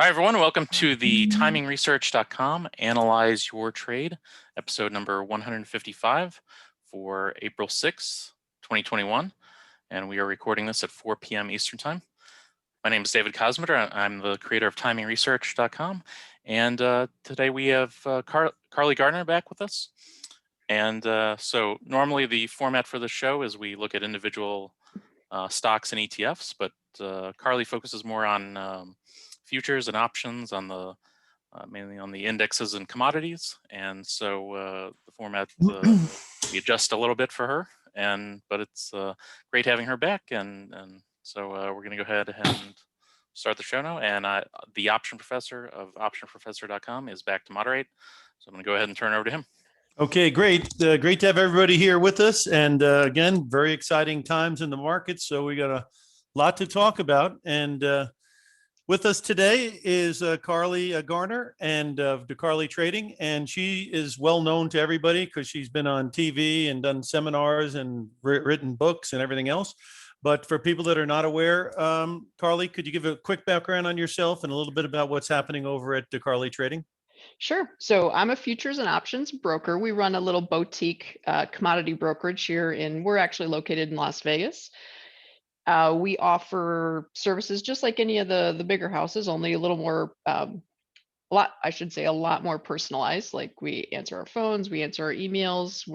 Hi, everyone. Welcome to the TimingResearch.com Analyze Your Trade, episode number 155 for April 6th, 2021. And we are recording this at 4 p.m. Eastern Time. My name is David Kosmeter. I'm the creator of TimingResearch.com. And today we have Carley Garner back with us. And so normally the format for the show is we look at individual stocks and ETFs, but Carley focuses more on futures and options on the mainly on the indexes and commodities, and so the format we adjust a little bit for her, but it's great having her back, and so we're going to go ahead and start the show now. And the option professor of optionprofessor.com is back to moderate, so I'm going to go ahead and turn it over to him. Okay, great. Great to have everybody here with us. And again, very exciting times in the market. So we got a lot to talk about. And with us today is Carley Garner and of Carley Trading. And she is well known to everybody because she's been on TV and done seminars and written books and everything else. But for people that are not aware, Carley, could you give a quick background on yourself and a little bit about what's happening over at Carley Trading? Sure. So I'm a futures and options broker. We run a little boutique commodity brokerage here we're actually located in Las Vegas. We offer services just like any of the bigger houses, only a little more, a lot more personalized. Like we answer our phones, we answer our emails.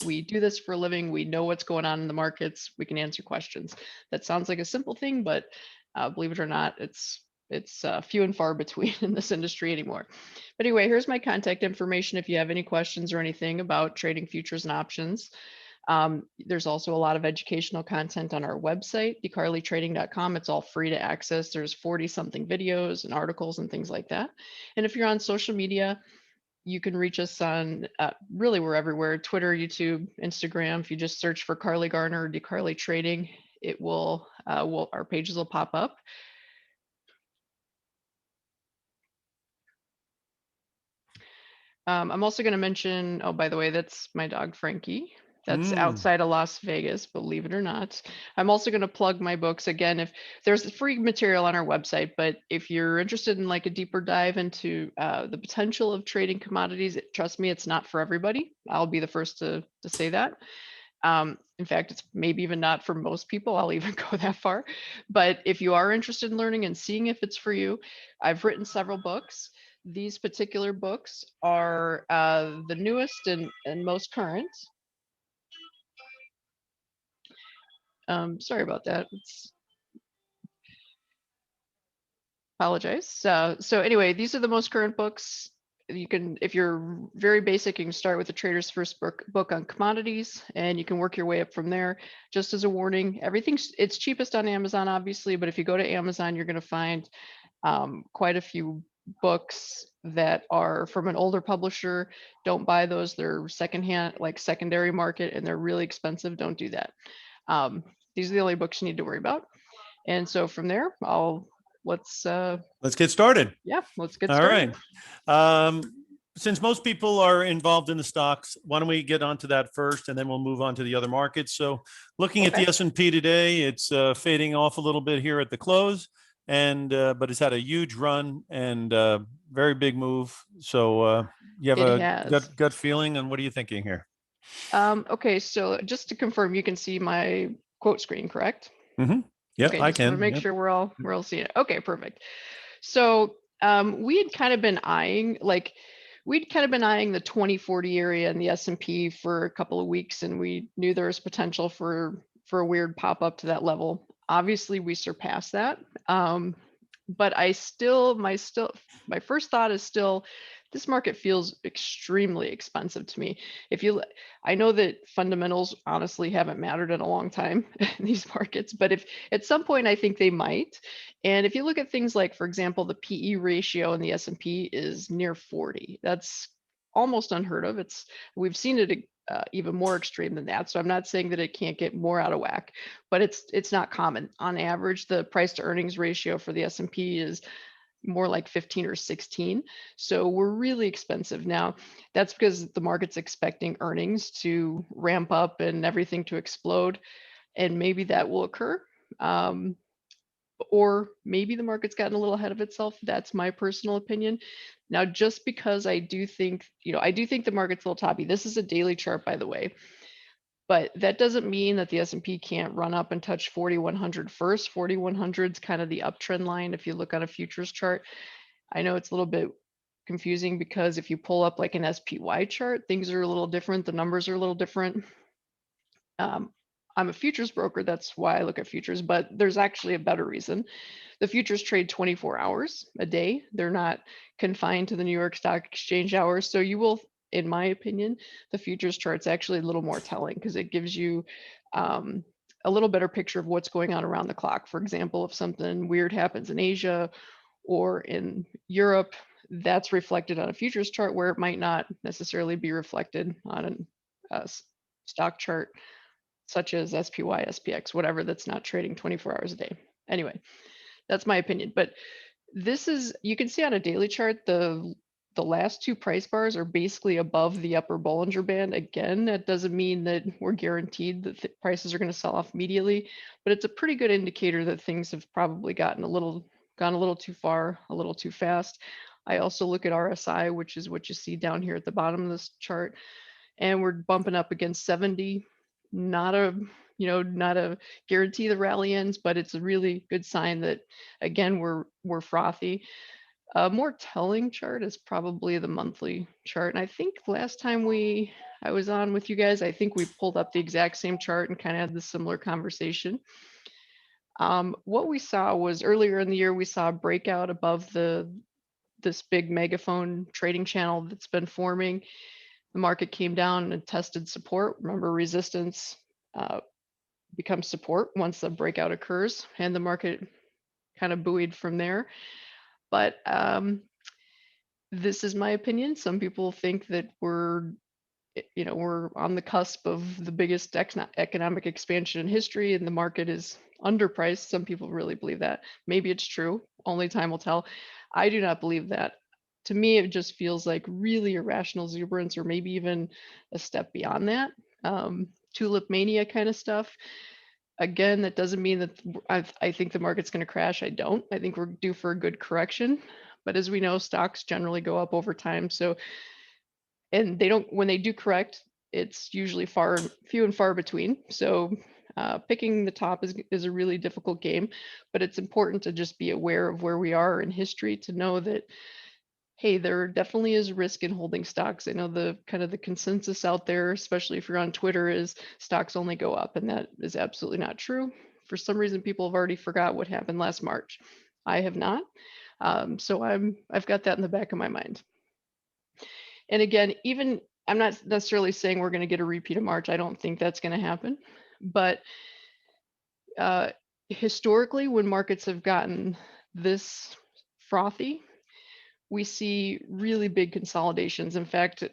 We do this for a living. We know what's going on in the markets. We can answer questions. That sounds like a simple thing, but believe it or not, it's few and far between in this industry anymore. But anyway, here's my contact information if you have any questions or anything about trading futures and options. There's also a lot of educational content on our website, thecarleytrading.com. It's all free to access. There's 40 something videos and articles and things like that. And if you're on social media, you can reach us on really we're everywhere: Twitter, YouTube, Instagram. If you just search for Carley Garner or Carley Trading, it will our pages will pop up. I'm also going to mention, oh, by the way, that's my dog, Frankie. That's outside of Las Vegas, believe it or not. I'm also going to plug my books. Again, if there's free material on our website, but if you're interested in like a deeper dive into the potential of trading commodities, trust me, it's not for everybody. I'll be the first to say that. In fact, it's maybe even not for most people. I'll even go that far. But if you are interested in learning and seeing if it's for you, I've written several books. These particular books are the newest and most current. Sorry about that. Apologize. So anyway, these are the most current books. You can, if you're very basic, you can start with the Trader's First book on commodities, and you can work your way up from there. Just as a warning, it's cheapest on Amazon, obviously, but if you go to Amazon, you're going to find quite a few books that are from an older publisher. Don't buy those. They're secondhand, like secondary market, and they're really expensive. Don't do that. These are the only books you need to worry about. And so from there, let's get started. Yeah, let's get started. All right. Since most people are involved in the stocks, why don't we get onto that first, and then we'll move on to the other markets. So looking at the S&P today, it's fading off a little bit here at the close, and but it's had a huge run and very big move. So you have a gut feeling, and what are you thinking here? Okay, so just to confirm, you can see my quote screen, correct? Mm-hmm. Yeah, okay, I can. Make sure we're all seeing it. Okay, perfect. So we had kind of been eyeing the 2040 area in the S&P for a couple of weeks, and we knew there was potential for a weird pop up to that level. Obviously, we surpassed that. But my first thought is still, this market feels extremely expensive to me. I know that fundamentals honestly haven't mattered in a long time in these markets, but if at some point I think they might. And if you look at things like, for example, the PE ratio in the S&P is near 40. That's almost unheard of. We've seen it even more extreme than that. So I'm not saying that it can't get more out of whack, but it's not common. On average, the price to earnings ratio for the S&P is more like 15 or 16. So we're really expensive. Now, that's because the market's expecting earnings to ramp up and everything to explode. And maybe that will occur. or maybe the market's gotten a little ahead of itself. That's my personal opinion. Now, just because I do think, I do think the market's a little toppy. This is a daily chart, by the way, but that doesn't mean that the S&P can't run up and touch 4,100 first. 4,100 is kind of the uptrend line if you look on a futures chart. I know it's a little bit confusing because if you pull up like an SPY chart, things are a little different. The numbers are a little different. I'm a futures broker. That's why I look at futures, but there's actually a better reason. The futures trade 24 hours a day. They're not confined to the New York Stock Exchange hours. So you will, in my opinion, the futures chart's actually a little more telling because it gives you a little better picture of what's going on around the clock. For example, if something weird happens in Asia or in Europe, that's reflected on a futures chart where it might not necessarily be reflected on a stock chart such as SPY, SPX, whatever, that's not trading 24 hours a day. Anyway, that's my opinion. But this is, you can see on a daily chart, the last two price bars are basically above the upper Bollinger Band. Again, that doesn't mean that we're guaranteed that the prices are going to sell off immediately, but it's a pretty good indicator that things have probably gone a little too far, a little too fast. I also look at RSI, which is what you see down here at the bottom of this chart, and we're bumping up against 70. Not a guarantee the rally ends, but it's a really good sign that, again, we're frothy. A more telling chart is probably the monthly chart. And I think last time I was on with you guys, I think we pulled up the exact same chart and kind of had this similar conversation. What we saw was earlier in the year, we saw a breakout above this big megaphone trading channel that's been forming. The market came down and tested support. Remember, resistance becomes support once the breakout occurs, and the market kind of buoyed from there. But this is my opinion. Some people think that we're on the cusp of the biggest economic expansion in history, and the market is underpriced. Some people really believe that. Maybe it's true. Only time will tell. I do not believe that. To me, it just feels like really irrational exuberance, or maybe even a step beyond that. Tulip mania kind of stuff. Again, that doesn't mean that I think the market's going to crash. I don't. I think we're due for a good correction. But as we know, stocks generally go up over time. So, and they don't, when they do correct, it's usually few and far between. So picking the top is a really difficult game, but it's important to just be aware of where we are in history to know that, hey, there definitely is risk in holding stocks. I know the kind of the consensus out there, especially if you're on Twitter, is stocks only go up, and that is absolutely not true. For some reason, people have already forgot what happened last March. I have not. So I've got that in the back of my mind. And again, even I'm not necessarily saying we're going to get a repeat of March. I don't think that's going to happen. But historically, when markets have gotten this frothy, we see really big consolidations. In fact,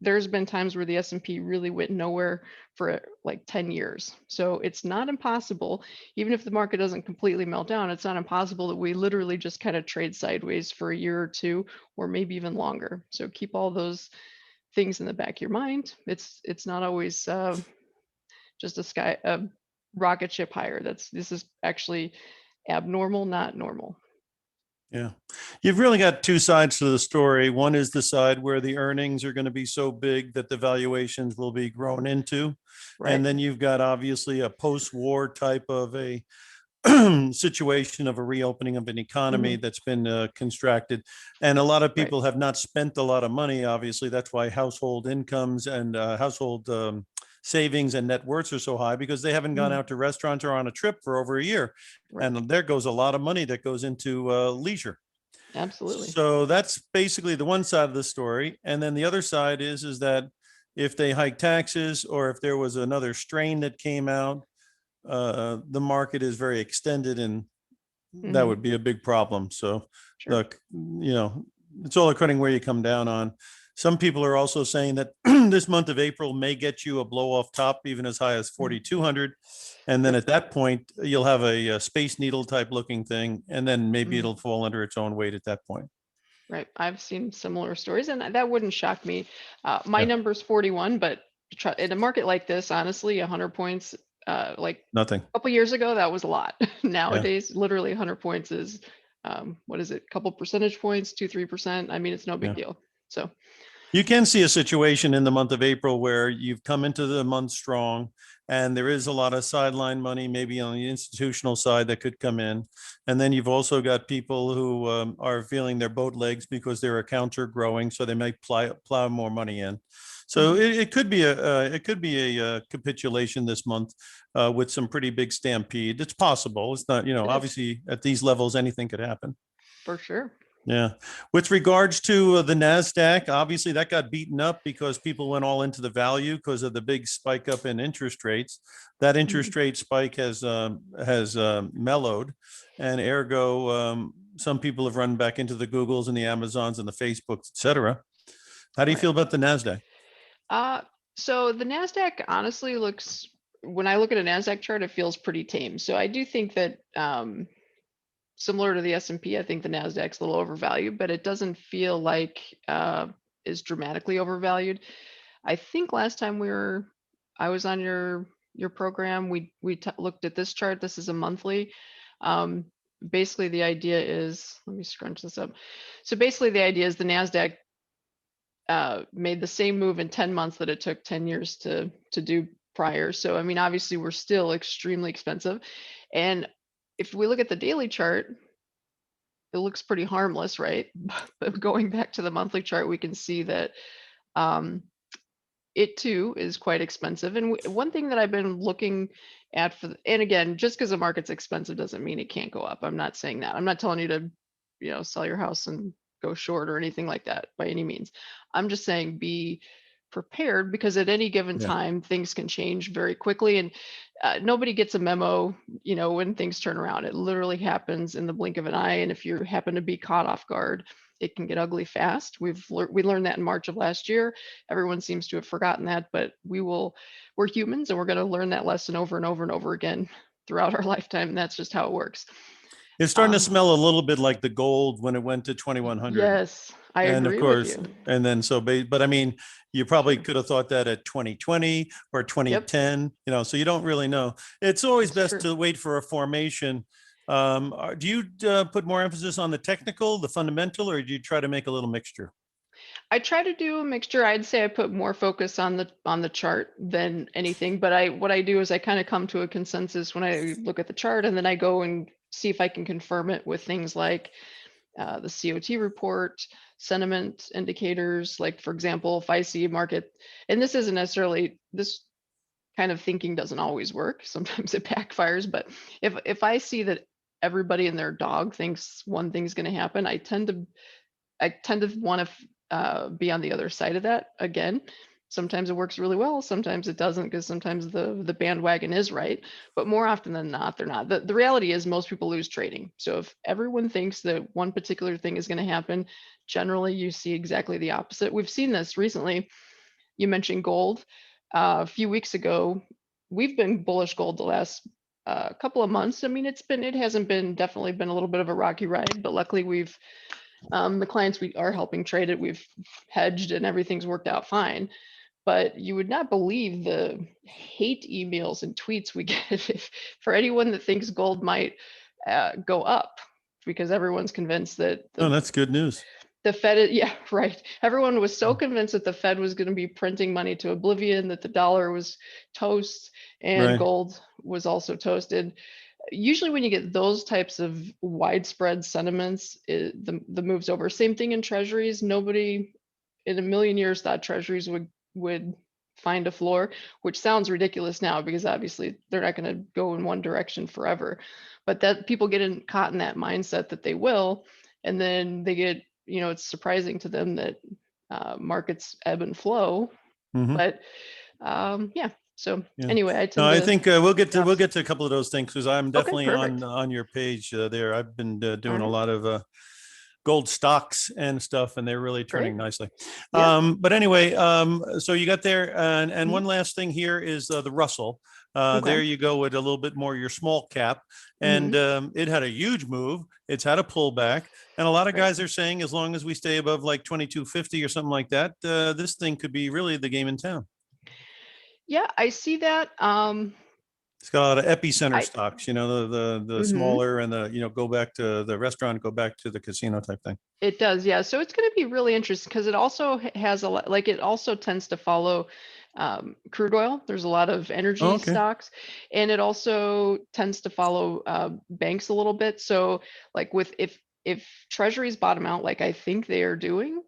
there's been times where the S&P really went nowhere for like 10 years. So it's not impossible, even if the market doesn't completely melt down, it's not impossible that we literally just kind of trade sideways for a year or two, or maybe even longer. So keep all those things in the back of your mind. It's not always just a rocket ship higher. This is actually abnormal, not normal. Yeah. You've really got two sides to the story. One is the side where the earnings are going to be so big that the valuations will be grown into. Right. And then you've got obviously a post-war type of a situation of a reopening of an economy that's been constructed. And a lot of people have not spent a lot of money. Obviously, that's why household incomes and household savings and net worths are so high, because they haven't gone out to restaurants or on a trip for over a year. Right. And there goes a lot of money that goes into leisure. Absolutely. So that's basically the one side of the story. And then the other side is that if they hike taxes, or if there was another strain that came out, the market is very extended, and that would be a big problem. So look, it's all according where you come down on. Some people are also saying that this month of April may get you a blow off top, even as high as 4,200. And then at that point, you'll have a space needle type looking thing. And then maybe it'll fall under its own weight at that point. Right. I've seen similar stories, and that wouldn't shock me. My number's 41, but in a market like this, honestly, 100 points, Like Nothing. a couple years ago, that was a lot. Yeah. Nowadays, literally 100 points is, what is it? Couple percentage points, 2-3%. I mean, it's no big Yeah. deal. So You can see a situation in the month of April where you've come into the month strong and there is a lot of sideline money, maybe on the institutional side that could come in. And then you've also got people who are feeling their boat legs because their accounts are growing, so they might plow more money in. So it could be a capitulation this month with some pretty big stampede. It's possible. It's not, obviously at these levels, anything could happen. for sure. Yeah. With regards to the NASDAQ, obviously that got beaten up because people went all into the value because of the big spike up in interest rates. That interest rate spike has mellowed, and ergo, some people have run back into the Googles and the Amazons and the Facebooks, et cetera. How do you feel about the NASDAQ? So the NASDAQ honestly looks, when I look at a NASDAQ chart, it feels pretty tame. So I do think that similar to the S&P, I think the NASDAQ's a little overvalued, but it doesn't feel like is dramatically overvalued. I think last time I was on your program, we looked at this chart. This is a monthly. Basically, the idea is, let me scrunch this up. So basically, the idea is the NASDAQ made the same move in 10 months that it took 10 years to do prior. So, I mean, obviously, we're still extremely expensive. And if we look at the daily chart, it looks pretty harmless, right? But going back to the monthly chart, we can see that it too is quite expensive. And one thing that I've been looking at and again, just because the market's expensive doesn't mean it can't go up. I'm not saying that. I'm not telling you to, sell your house and go short or anything like that by any means. I'm just saying be prepared, because at any given time things can change very quickly, and nobody gets a memo when things turn around. It literally happens in the blink of an eye, and if you happen to be caught off guard, it can get ugly fast. We learned that in March of last year. Everyone seems to have forgotten that, but we're humans, and we're going to learn that lesson over and over and over again throughout our lifetime, and that's just how it works. It's starting to smell a little bit like the gold when it went to 2,100. Yes, I agree with you. And then but I mean, you probably could have thought that at 2020 or 2010, so you don't really know. It's always best to wait for a formation. Do you put more emphasis on the technical, the fundamental, or do you try to make a little mixture? I try to do a mixture. I'd say I put more focus on the chart than anything, but what I do is I kind of come to a consensus when I look at the chart, and then I go and see if I can confirm it with things like the COT report, sentiment indicators. Like, for example, if I see a market, and this isn't necessarily, this kind of thinking doesn't always work. Sometimes it backfires, but if I see that everybody and their dog thinks one thing's going to happen, I tend to want to be on the other side of that. Again, sometimes it works really well, sometimes it doesn't, because sometimes the bandwagon is right, but more often than not, they're not. The reality is most people lose trading. So if everyone thinks that one particular thing is going to happen, generally you see exactly the opposite. We've seen this recently. You mentioned gold. A few weeks ago, we've been bullish gold the last couple of months. I mean, it hasn't been, definitely been a little bit of a rocky ride, but luckily we've the clients we are helping trade it, we've hedged and everything's worked out fine. But you would not believe the hate emails and tweets we get for anyone that thinks gold might go up, because everyone's convinced that that's good news. The Fed, yeah, right. Everyone was so convinced that the Fed was going to be printing money to oblivion, that the dollar was toast, and gold was also toasted. Usually when you get those types of widespread sentiments, the move's over. Same thing in treasuries. Nobody in a million years thought treasuries would find a floor, which sounds ridiculous now because obviously they're not going to go in one direction forever. But that people get caught in that mindset that they will, and then they get, it's surprising to them that markets ebb and flow. But yeah. So anyway, I think we'll get to a couple of those things, because I'm definitely on your page there. I've been doing a lot of gold stocks and stuff, and they're really turning nicely. But anyway, so you got there, and one last thing here is the Russell. There you go with a little bit more your small cap, and it had a huge move. It's had a pullback, and a lot of guys are saying as long as we stay above like 2250 or something like that, this thing could be really the game in town. Yeah, I see that. It's got a lot of epicenter I- stocks, the Mhm. smaller and the, go back to the restaurant, go back to the casino type thing. It does, yeah. So it's going to be really interesting because it also has a lot, like it also tends to follow crude oil. There's a lot of energy Oh, okay. stocks, and it also tends to follow banks a little bit. So like with if treasuries bottom out, like I think they are doing,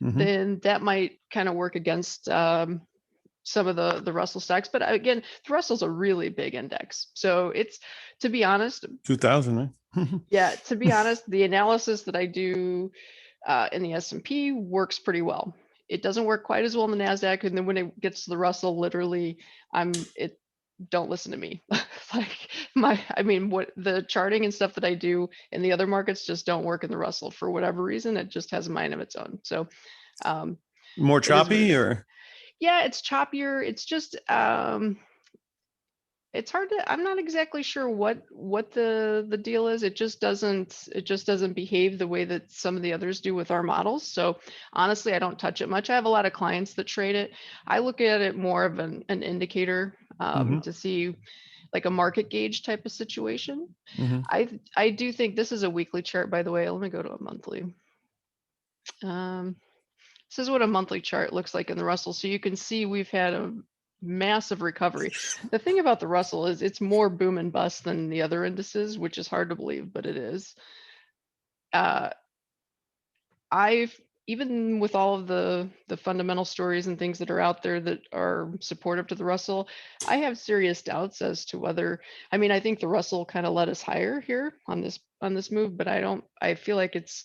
Mhm. then that might kind of work against some of the Russell stocks. But again, the Russell's a really big index. So it's, to be honest, 2000, right? yeah, to be honest, the analysis that I do in the S&P works pretty well. It doesn't work quite as well in the Nasdaq, and then when it gets to the Russell, literally, don't listen to me. Like I mean, what the charting and stuff that I do in the other markets just don't work in the Russell for whatever reason. It just has a mind of its own. So um, More it is what it choppy is. or? Yeah, it's choppier. It's just it's hard to, I'm not exactly sure what the deal is. It just doesn't behave the way that some of the others do with our models. So honestly, I don't touch it much. I have a lot of clients that trade it. I look at it more of an indicator Mhm. to see like a market gauge type of situation. Mhm. I do think this is a weekly chart, by the way. Let me go to a monthly. This is what a monthly chart looks like in the Russell. So you can see we've had a massive recovery. The thing about the Russell is it's more boom and bust than the other indices, which is hard to believe, but it is. Uh, I've even with all of the fundamental stories and things that are out there that are supportive to the Russell, I have serious doubts as to whether, I mean, I think the Russell kind of led us higher here on this move, but I feel like it's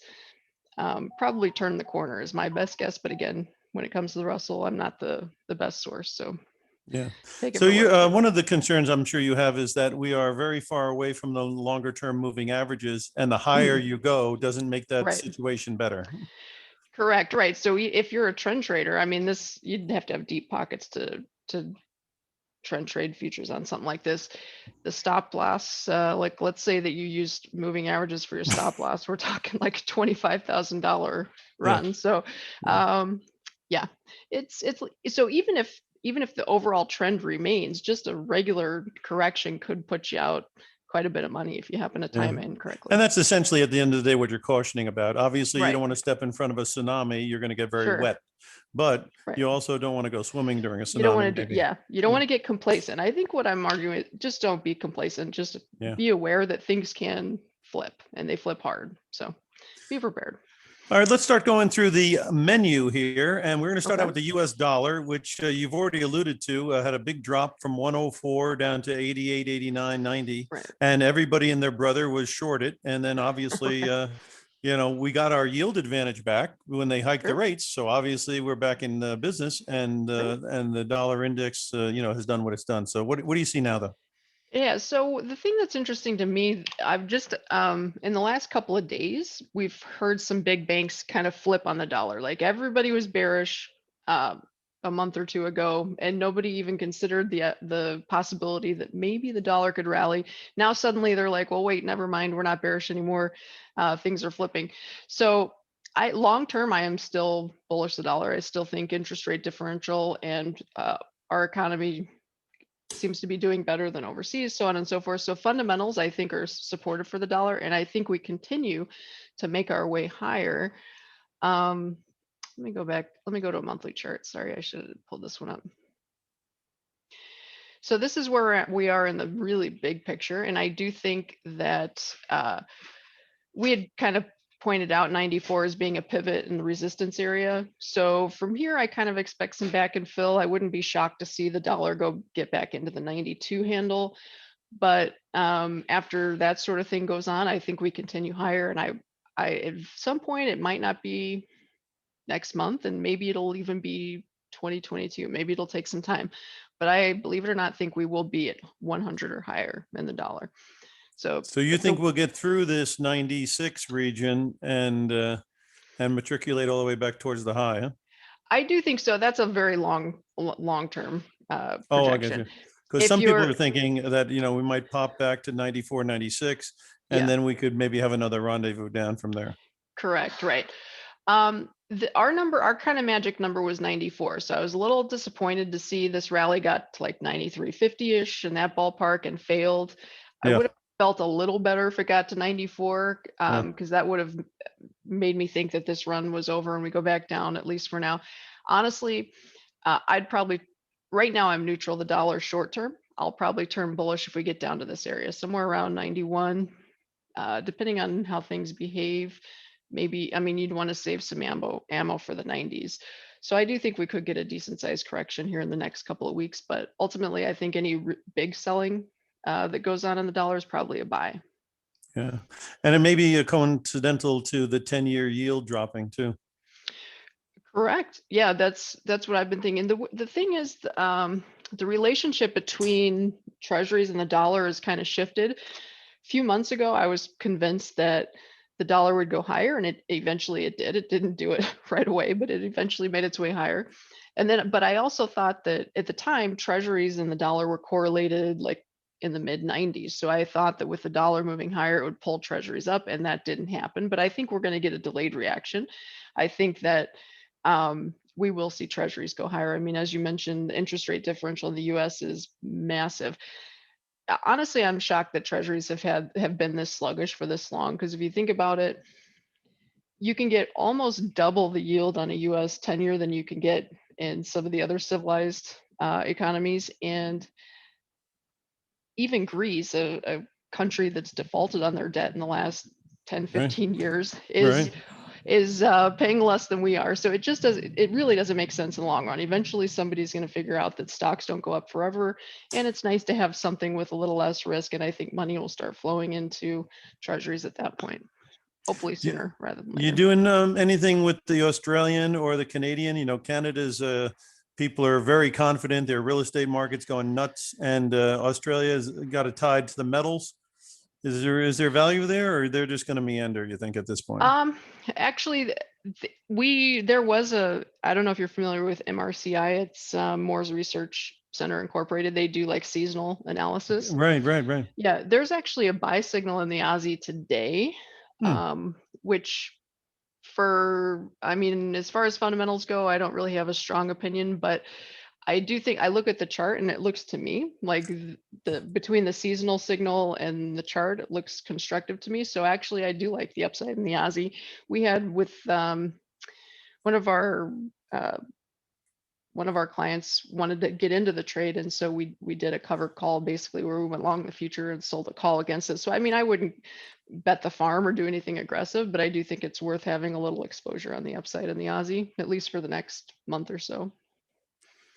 probably turned the corner is my best guess. But again, when it comes to the Russell, I'm not the best source. So Yeah. take it So for what it's worth. one of the concerns I'm sure you have is that we are very far away from the longer term moving averages, and the higher you go doesn't make that Right. situation better. Correct. Right. So if you're a trend trader, I mean, you'd have to have deep pockets to trend trade futures on something like this. The stop loss, like let's say that you used moving averages for your stop loss, we're talking like $25,000 run. Yeah. So, yeah, it's so even if the overall trend remains, just a regular correction could put you out quite a bit of money if you happen to time it incorrectly. And that's essentially at the end of the day what you're cautioning about. Obviously, you Right. don't want to step in front of a tsunami. You're going to get very Sure. wet, but Right. you also don't want to go swimming during a tsunami. You don't want to do, maybe. yeah, you don't want to get complacent. I think what I'm arguing, just don't be complacent. Just Yeah. be aware that things can flip and they flip hard. So be prepared. All right, let's start going through the menu here. And we're going to start Okay. out with the US dollar, which you've already alluded to, had a big drop from 104 down to 88, 89, 90. Right. And everybody and their brother was shorted. And then obviously, we got our yield advantage back when they hiked the Sure. rates. So obviously we're back in business, and the dollar index, has done what it's done. So what do you see now, though? Yeah, so the thing that's interesting to me, I've just in the last couple of days, we've heard some big banks kind of flip on the dollar. Like everybody was bearish a month or two ago, and nobody even considered the possibility that maybe the dollar could rally. Now suddenly they're like, well, wait, never mind, we're not bearish anymore. Things are flipping. So long term, I am still bullish the dollar. I still think interest rate differential and our economy seems to be doing better than overseas, so on and so forth. So fundamentals, I think, are supportive for the dollar, and I think we continue to make our way higher. Let me go back. Let me go to a monthly chart. Sorry, I should have pulled this one up. So this is where we are in the really big picture, and I do think that we had kind of pointed out 94 as being a pivot in the resistance area. So from here, I kind of expect some back and fill. I wouldn't be shocked to see the dollar get back into the 92 handle. But after that sort of thing goes on, I think we continue higher. And I at some point, it might not be next month, and maybe it'll even be 2022. Maybe it'll take some time. But I, believe it or not, think we will be at 100 or higher in the dollar. So you think we'll get through this 96 region and matriculate all the way back towards the high, huh? I do think so. That's a very long term projection. Oh, I get you. Because some people are thinking that, we might pop back to 94, 96, and then we could maybe have another rendezvous down from there. Correct. Right. Our kind of magic number was 94. So I was a little disappointed to see this rally got to like 93.50-ish in that ballpark and failed. I Yeah. would have felt a little better if it got to 94, Yeah. because that would have made me think that this run was over and we go back down, at least for now. Honestly, I'd probably, right now I'm neutral the dollar short term. I'll probably turn bullish if we get down to this area, somewhere around 91, depending on how things behave. Maybe, I mean, you'd want to save some ammo for the 90s. So I do think we could get a decent sized correction here in the next couple of weeks, but ultimately I think any big selling that goes on in the dollar is probably a buy. Yeah. And it may be coincidental to the 10-year yield dropping too. Correct. Yeah, that's what I've been thinking. The thing is, the relationship between treasuries and the dollar has kind of shifted. A few months ago, I was convinced that the dollar would go higher, and it eventually it did. It didn't do it right away, but it eventually made its way higher. And then, but I also thought that at the time, treasuries and the dollar were correlated like in the mid 90s. So I thought that with the dollar moving higher, it would pull treasuries up, and that didn't happen. But I think we're going to get a delayed reaction. I think that we will see treasuries go higher. I mean, as you mentioned, the interest rate differential in the US is massive. Honestly, I'm shocked that treasuries have been this sluggish for this long, because if you think about it, you can get almost double the yield on a US 10-year than you can get in some of the other civilized economies. And even Greece, a country that's defaulted on their debt in the last 10, 15 years, is paying less than we are. So it really doesn't make sense in the long run. Eventually somebody's going to figure out that stocks don't go up forever, and it's nice to have something with a little less risk. And I think money will start flowing into treasuries at that point, hopefully sooner rather than later. You doing anything with the Australian or the Canadian? You know, Canada's people are very confident. Their real estate market's going nuts, and Australia's got a tide to the metals. Is there value there, or they're just going to meander, you think, at this point? Actually, there was I don't know if you're familiar with MRCI. It's Moore's Research Center Incorporated. They do like seasonal analysis. Right. Yeah, there's actually a buy signal in the Aussie today, which I mean, as far as fundamentals go, I don't really have a strong opinion, but I do think I look at the chart and it looks to me like between the seasonal signal and the chart, it looks constructive to me. So actually, I do like the upside in the Aussie. We had with one of our clients wanted to get into the trade, and so we did a cover call basically where we went long the future and sold a call against it. So I mean, I wouldn't bet the farm or do anything aggressive, but I do think it's worth having a little exposure on the upside in the Aussie, at least for the next month or so.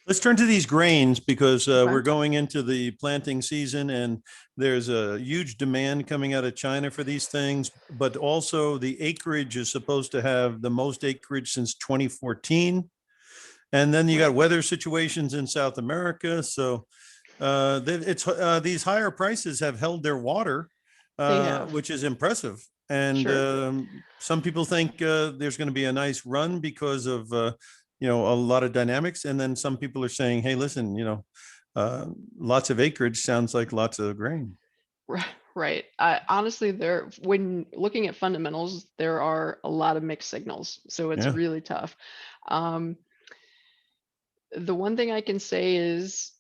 Let's turn to these grains, because Okay. we're going into the planting season, and there's a huge demand coming out of China for these things, but also the acreage is supposed to have the most acreage since 2014. And then you got weather situations in South America. So these higher prices have held their water, which is impressive. And Sure. some people think there's going to be a nice run because of a lot of dynamics. And then some people are saying, hey, listen, lots of acreage sounds like lots of grain. Right. Honestly, when looking at fundamentals, there are a lot of mixed signals. So it's really tough. The one thing I can say is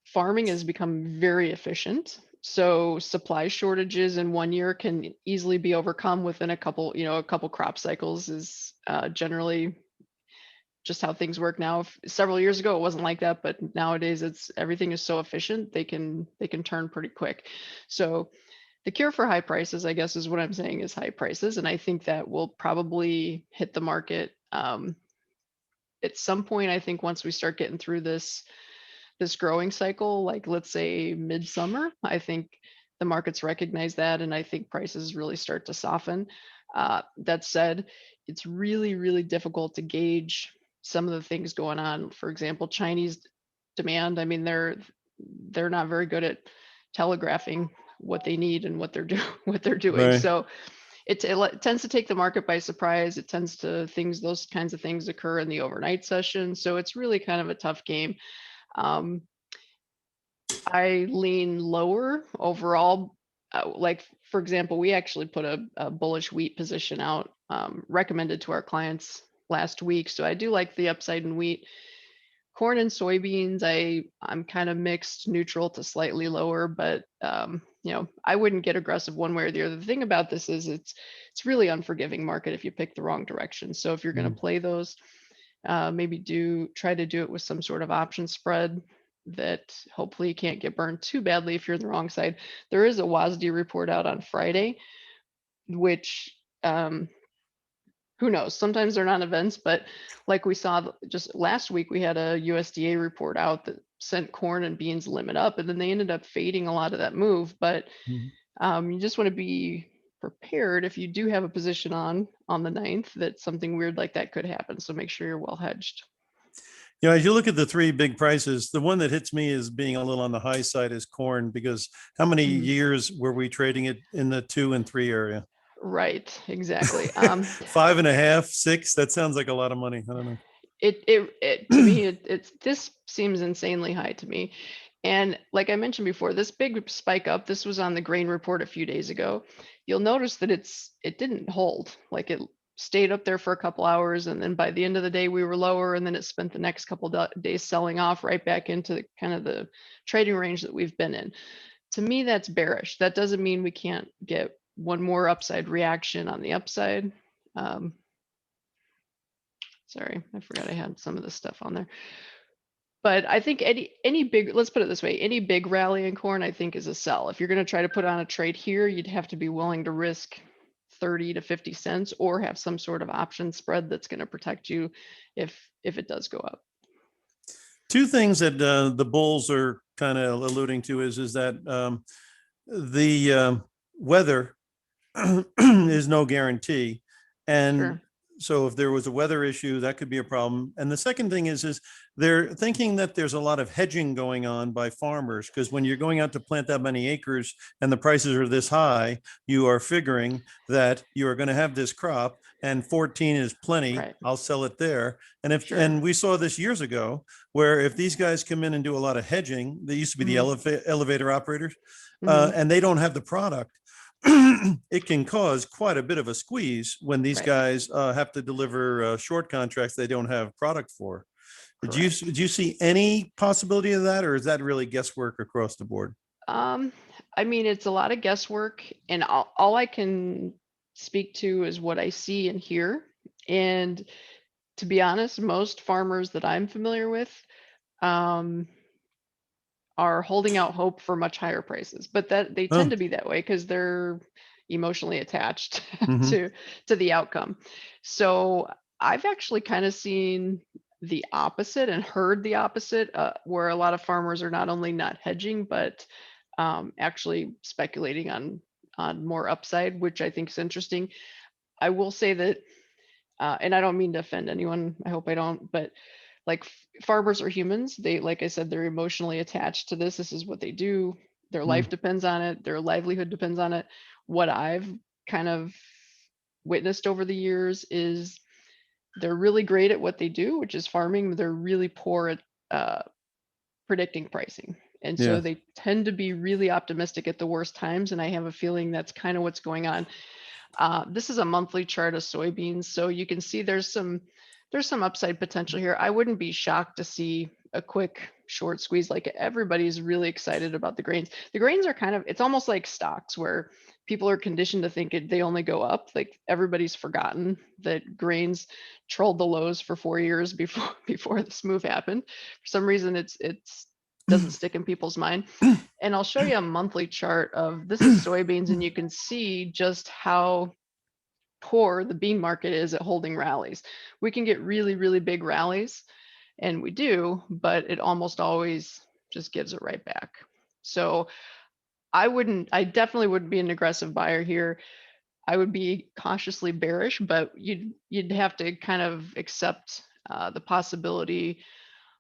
farming has become very efficient. So supply shortages in 1 year can easily be overcome within a couple crop cycles is generally just how things work now. Several years ago, it wasn't like that, but nowadays everything is so efficient, they can turn pretty quick. So the cure for high prices, I guess, is what I'm saying, is high prices. And I think that will probably hit the market at some point. I think once we start getting through this growing cycle, like let's say midsummer, I think the markets recognize that, and I think prices really start to soften. That said, it's really, really difficult to gauge some of the things going on. For example, Chinese demand. I mean, they're not very good at telegraphing what they need and what they're doing. Right. So it tends to take the market by surprise. It tends to those kinds of things occur in the overnight session. So it's really kind of a tough game. I lean lower overall. Like, for example, we actually put a bullish wheat position out, recommended to our clients last week. So I do like the upside in wheat. Corn and soybeans, I'm kind of mixed, neutral to slightly lower, but I wouldn't get aggressive one way or the other. The thing about this is it's really unforgiving market if you pick the wrong direction. So if you're going to play those, maybe try to do it with some sort of option spread that hopefully you can't get burned too badly if you're on the wrong side. There is a WASD report out on Friday, which who knows? Sometimes they're not events, but like we saw just last week, we had a USDA report out that sent corn and beans limit up, and then they ended up fading a lot of that move. But you just want to be prepared if you do have a position on the 9th that something weird like that could happen. So make sure you're well hedged. As you look at the three big prices, the one that hits me as being a little on the high side is corn, because how many years were we trading it in the 2 and 3 area? Right, exactly. 5.5, 6. That sounds like a lot of money. I don't know. It to me, this seems insanely high to me. And like I mentioned before, this big spike up, this was on the grain report a few days ago. You'll notice that it didn't hold. Like it stayed up there for a couple hours, and then by the end of the day we were lower, and then it spent the next couple days selling off right back into the kind of the trading range that we've been in. To me, that's bearish. That doesn't mean we can't get one more upside reaction on the upside. Sorry, I forgot I had some of this stuff on there. But I think any big, let's put it this way, any big rally in corn, I think is a sell. If you're going to try to put on a trade here, you'd have to be willing to risk 30 to 50 cents or have some sort of option spread that's going to protect you if it does go up. Two things that the bulls are kind of alluding to is that the weather is no guarantee. And Sure. so if there was a weather issue, that could be a problem. And the second thing is they're thinking that there's a lot of hedging going on by farmers, because when you're going out to plant that many acres and the prices are this high, you are figuring that you are going to have this crop and 14 is plenty. Right. I'll sell it there. And if Sure. and we saw this years ago, where if these guys come in and do a lot of hedging, they used to be the elevator operators, and they don't have the product, it can cause quite a bit of a squeeze when these guys have to deliver short contracts they don't have product for. Did you see any possibility of that, or is that really guesswork across the board? I mean, it's a lot of guesswork, and all I can speak to is what I see and hear. And to be honest, most farmers that I'm familiar with are holding out hope for much higher prices, but that they tend to be that way because they're emotionally attached to the outcome. So I've actually kind of seen the opposite and heard the opposite, where a lot of farmers are not only not hedging, but actually speculating on more upside, which I think is interesting. I will say that, and I don't mean to offend anyone, I hope I don't, but like farmers are humans. They, like I said, they're emotionally attached to this. This is what they do. Their life depends on it. Their livelihood depends on it. What I've kind of witnessed over the years is they're really great at what they do, which is farming. They're really poor at predicting pricing. And so they tend to be really optimistic at the worst times. And I have a feeling that's kind of what's going on. This is a monthly chart of soybeans. So you can see there's some upside potential here. I wouldn't be shocked to see a quick short squeeze. Like everybody's really excited about the grains. The grains are kind of, it's almost like stocks where people are conditioned to think they only go up. Like everybody's forgotten that grains trolled the lows for 4 years before this move happened. For some reason, it's doesn't stick in people's mind. And I'll show you a monthly chart of, this is soybeans, and you can see just how poor the bean market is at holding rallies. We can get really, really big rallies, and we do, but it almost always just gives it right back. So I definitely wouldn't be an aggressive buyer here. I would be cautiously bearish, but you'd have to kind of accept the possibility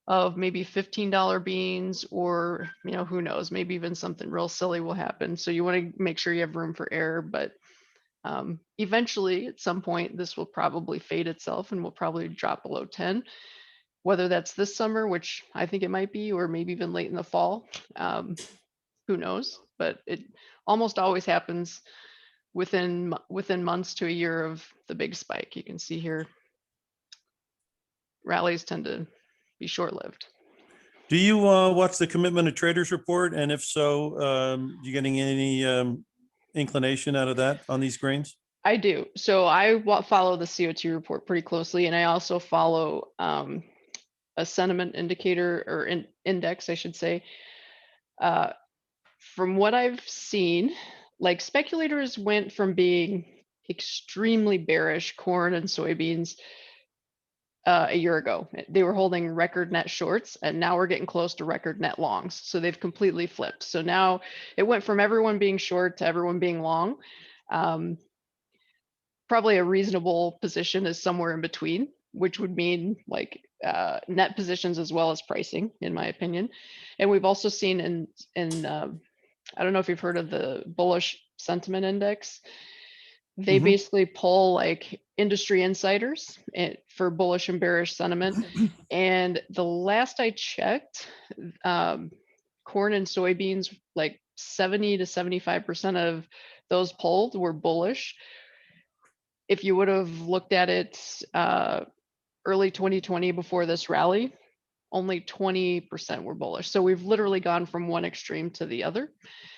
of maybe $15 beans, or who knows, maybe even something real silly will happen. So you want to make sure you have room for error, but eventually at some point this will probably fade itself and will probably drop below 10, whether that's this summer, which I think it might be, or maybe even late in the fall. Who knows, but it almost always happens within months to a year of the big spike. You can see here rallies tend to be short-lived. Do you watch the Commitment of Traders report? And if so, you getting any inclination out of that on these grains? I do. So I follow the CO2 report pretty closely, and I also follow a sentiment indicator or index, I should say. From what I've seen, like speculators went from being extremely bearish corn and soybeans a year ago. They were holding record net shorts, and now we're getting close to record net longs. So they've completely flipped. So now it went from everyone being short to everyone being long. Probably a reasonable position is somewhere in between, which would mean like net positions as well as pricing, in my opinion. And we've also seen in I don't know if you've heard of the bullish sentiment index. They basically pull like industry insiders for bullish and bearish sentiment. And the last I checked, corn and soybeans, like 70 to 75% of those polled were bullish. If you would have looked at it early 2020 before this rally, only 20% were bullish. So we've literally gone from one extreme to the other.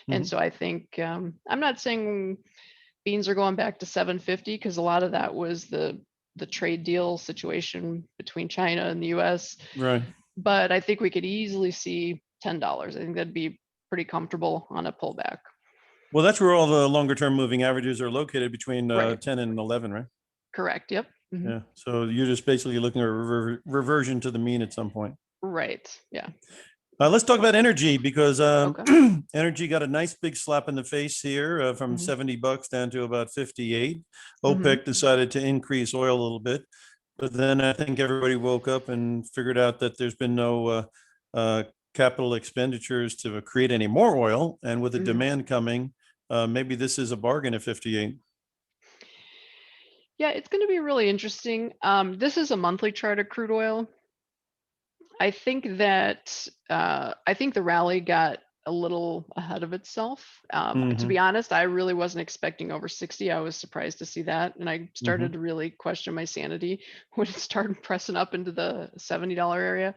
And so I think, I'm not saying beans are going back to 750, because a lot of that was the trade deal situation between China and the US. Right. But I think we could easily see $10. I think that'd be pretty comfortable on a pullback. Well, that's where all the longer term moving averages are located, between Right. 10 and 11, right? Correct. Yep. Yeah. So you're just basically looking at a reversion to the mean at some point. Right. Yeah. Let's talk about energy, because Okay. energy got a nice big slap in the face here from $70 down to about 58. OPEC decided to increase oil a little bit, but then I think everybody woke up and figured out that there's been no capital expenditures to create any more oil. And with the demand coming, maybe this is a bargain at 58. Yeah, it's going to be really interesting. This is a monthly chart of crude oil. I think that the rally got a little ahead of itself. To be honest, I really wasn't expecting over 60. I was surprised to see that, and I started to really question my sanity when it started pressing up into the $70 area.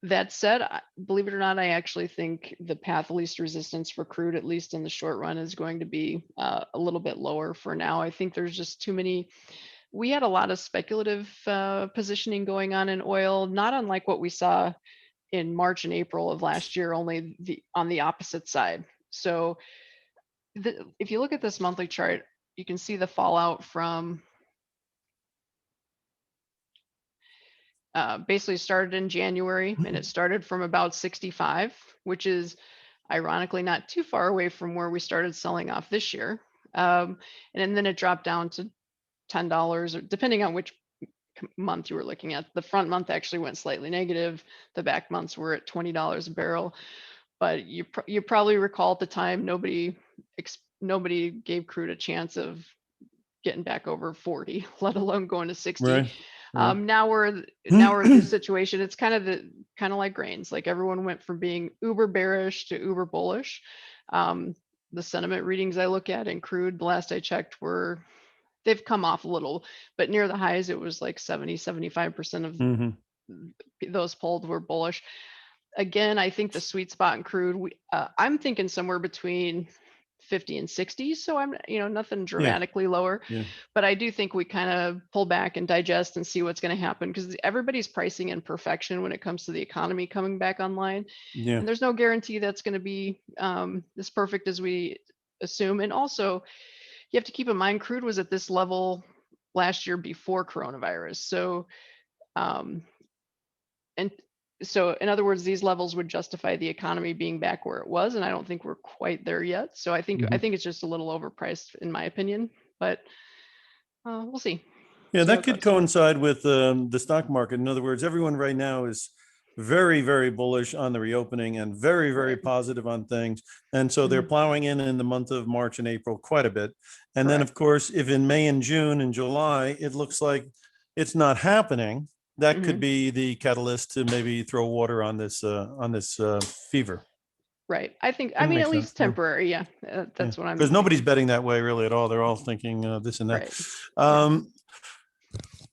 That said, believe it or not, I actually think the path of least resistance for crude, at least in the short run, is going to be a little bit lower for now. I think there's just too many. We had a lot of speculative positioning going on in oil, not unlike what we saw in March and April of last year, only on the opposite side. So if you look at this monthly chart, you can see the fallout from basically started in January, and it started from about 65, which is ironically not too far away from where we started selling off this year. And then it dropped down to $10, or depending on which month you were looking at. The front month actually went slightly negative. The back months were at $20 a barrel. But you probably recall at the time, nobody gave crude a chance of getting back over 40, let alone going to 60. Right. Now we're in this situation. It's kind of like grains. Like everyone went from being uber bearish to uber bullish. The sentiment readings I look at in crude, the last I checked, they've come off a little, but near the highs, it was like 75% of those polled were bullish. Again, I think the sweet spot in crude, I'm thinking somewhere between 50 and 60. So I'm, nothing dramatically lower, but I do think we kind of pull back and digest and see what's going to happen, because everybody's pricing in perfection when it comes to the economy coming back online. Yeah. And there's no guarantee that's going to be as perfect as we assume. And also, you have to keep in mind, crude was at this level last year before coronavirus. So, so in other words, these levels would justify the economy being back where it was, and I don't think we're quite there yet. So I think it's just a little overpriced, in my opinion. But we'll see. Yeah, that could coincide with the stock market. In other words, everyone right now is very, very bullish on the reopening and very, very positive on things. And so they're plowing in the month of March and April quite a bit. And then, of course, if in May and June and July, it looks like it's not happening, that could be the catalyst to maybe throw water on this fever. Right. I think, I mean, at least temporary. Yeah. That's what I'm. Because nobody's betting that way really at all. They're all thinking this and that.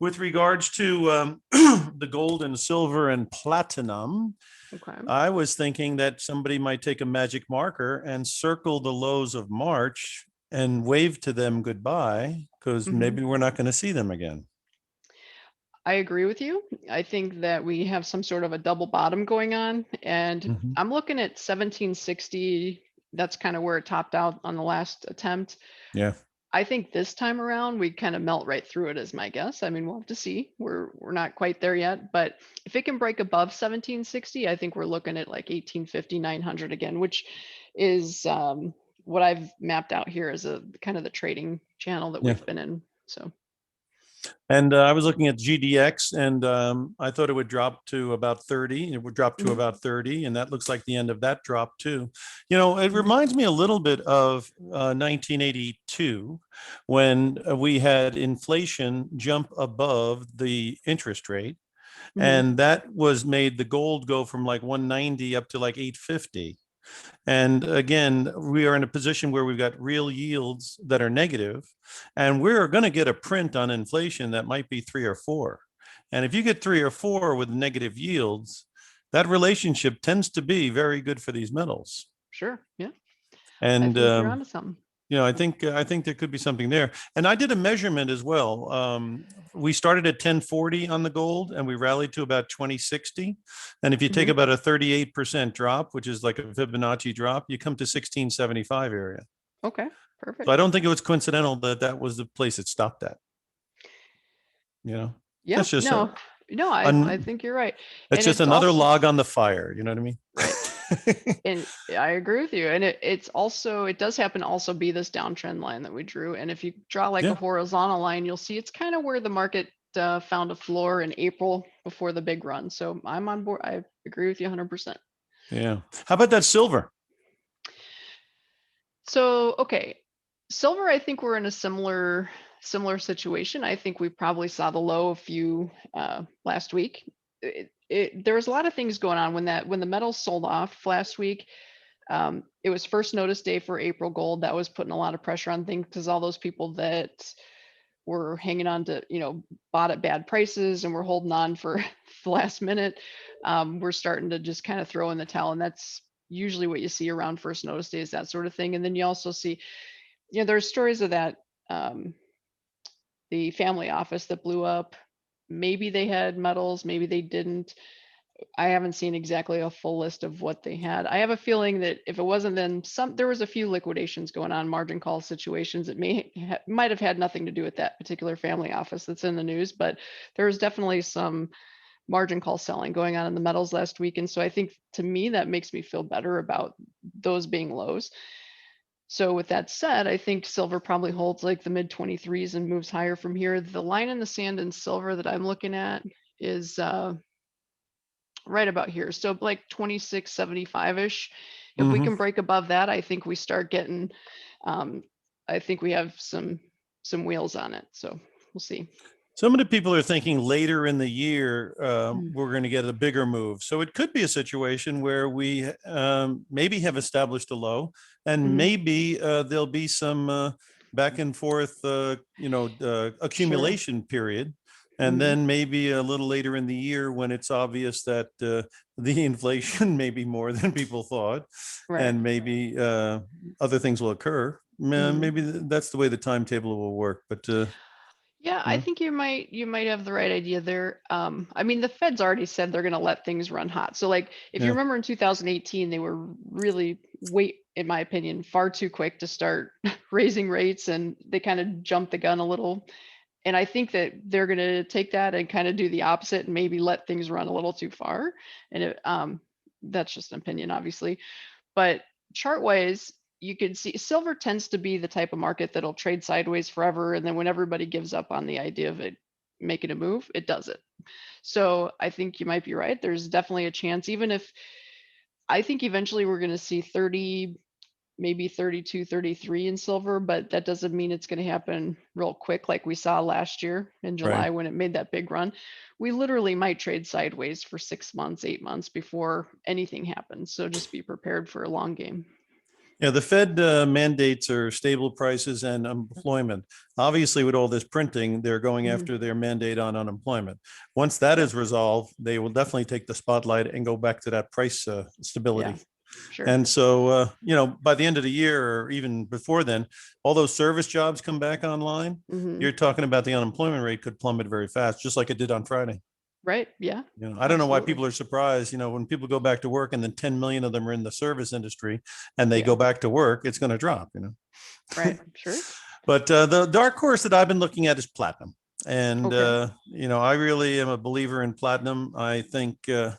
With regards to the gold and silver and platinum, Okay. I was thinking that somebody might take a magic marker and circle the lows of March and wave to them goodbye, because maybe we're not going to see them again. I agree with you. I think that we have some sort of a double bottom going on, and Mhm. I'm looking at 1760. That's kind of where it topped out on the last attempt. Yeah. I think this time around we kind of melt right through it, is my guess. I mean, we'll have to see. We're not quite there yet, but if it can break above 1760, I think we're looking at like 1850, 900 again, which is what I've mapped out here as a kind of the trading channel that Yeah. we've been in. So And I was looking at GDX, and I thought it would drop to about 30. It would drop to Mhm. about 30, and that looks like the end of that drop too. You know, it Mhm. reminds me a little bit of 1982, when we had inflation jump above the interest rate, Mhm. and that was made the gold go from like 190 up to like 850. And again, we are in a position where we've got real yields that are negative, and we're going to get a print on inflation that might be 3 or 4. And if you get 3 or 4 with negative yields, that relationship tends to be very good for these metals. Sure. Yeah. I And think you're onto something. I think there could be something there. And I did a measurement as well. We started at 1040 on the gold, and we rallied to about 2060. And if you take Mhm. about a 38% drop, which is like a Fibonacci drop, you come to 1675 area. Okay. So Perfect. I don't think it was coincidental that that was the place it stopped at. You know, Yeah. that's just No. No. I think you're right. that's And just it's another also log on the fire. You know what I mean? right. And I agree with you. And it's also, it does happen to also be this downtrend line that we drew. And if you draw like a Yeah. horizontal line, you'll see it's kind of where the market found a floor in April before the big run. So I'm on board. I agree with you 100%. Yeah. How about that silver? So, okay. Silver, I think we're in a similar situation. I think we probably saw the low a few last week. There was a lot of things going on when the metals sold off last week. It was first notice day for April gold. That was putting a lot of pressure on things because all those people that were hanging on to, bought at bad prices and were holding on for the last minute, we're starting to just kind of throw in the towel. And that's usually what you see around first notice days, that sort of thing. And then you also see, there's stories of that, the family office that blew up. Maybe they had metals, maybe they didn't. I haven't seen exactly a full list of what they had. I have a feeling that if it wasn't then there was a few liquidations going on, margin call situations that might have had nothing to do with that particular family office that's in the news, but there was definitely some margin call selling going on in the metals last week. And so I think to me, that makes me feel better about those being lows. So with that said, I think silver probably holds like the mid 23s and moves higher from here. The line in the sand in silver that I'm looking at is right about here. So like 26.75-ish. If we Mm-hmm. can break above that, I think we start getting, I think we have some wheels on it. So we'll see. Some of the people are thinking later in the year Mm. we're going to get a bigger move. So it could be a situation where we maybe have established a low, and Mhm. maybe there'll be some back and forth, accumulation period. And Mhm. then maybe a little later in the year, when it's obvious that the inflation may be more than people thought, Right. and maybe other things will occur. Mhm. Maybe that's the way the timetable will work. But Yeah, I think you might have the right idea there. I mean, the Fed's already said they're going to let things run hot. So, like, if you yeah, remember in 2018, they were really in my opinion, far too quick to start raising rates, and they kind of jumped the gun a little. And I think that they're going to take that and kind of do the opposite and maybe let things run a little too far. And that's just an opinion, obviously. But chart wise, you can see silver tends to be the type of market that'll trade sideways forever. And then when everybody gives up on the idea of it making a move, it does it. So I think you might be right. There's definitely a chance, even if I think eventually we're going to see 30, maybe 32, 33 in silver, but that doesn't mean it's going to happen real quick like we saw last year in right. July when it made that big run. We literally might trade sideways for 6 months, 8 months before anything happens. So just be prepared for a long game. Yeah, the Fed mandates are stable prices and employment. Obviously, with all this printing, they're going Mhm. after their mandate on unemployment. Once that is resolved, they will definitely take the spotlight and go back to that price stability. Yeah, sure. And so, by the end of the year or even before then, all those service jobs come back online. Mhm. You're talking about the unemployment rate could plummet very fast, just like it did on Friday. Right. Yeah. I don't know why Absolutely. people are surprised. When people go back to work and then 10 million of them are in the service industry and they Yeah. go back to work, it's going to drop. Right. Sure. But the dark horse that I've been looking at is platinum. And, Okay. I really am a believer in platinum. I think the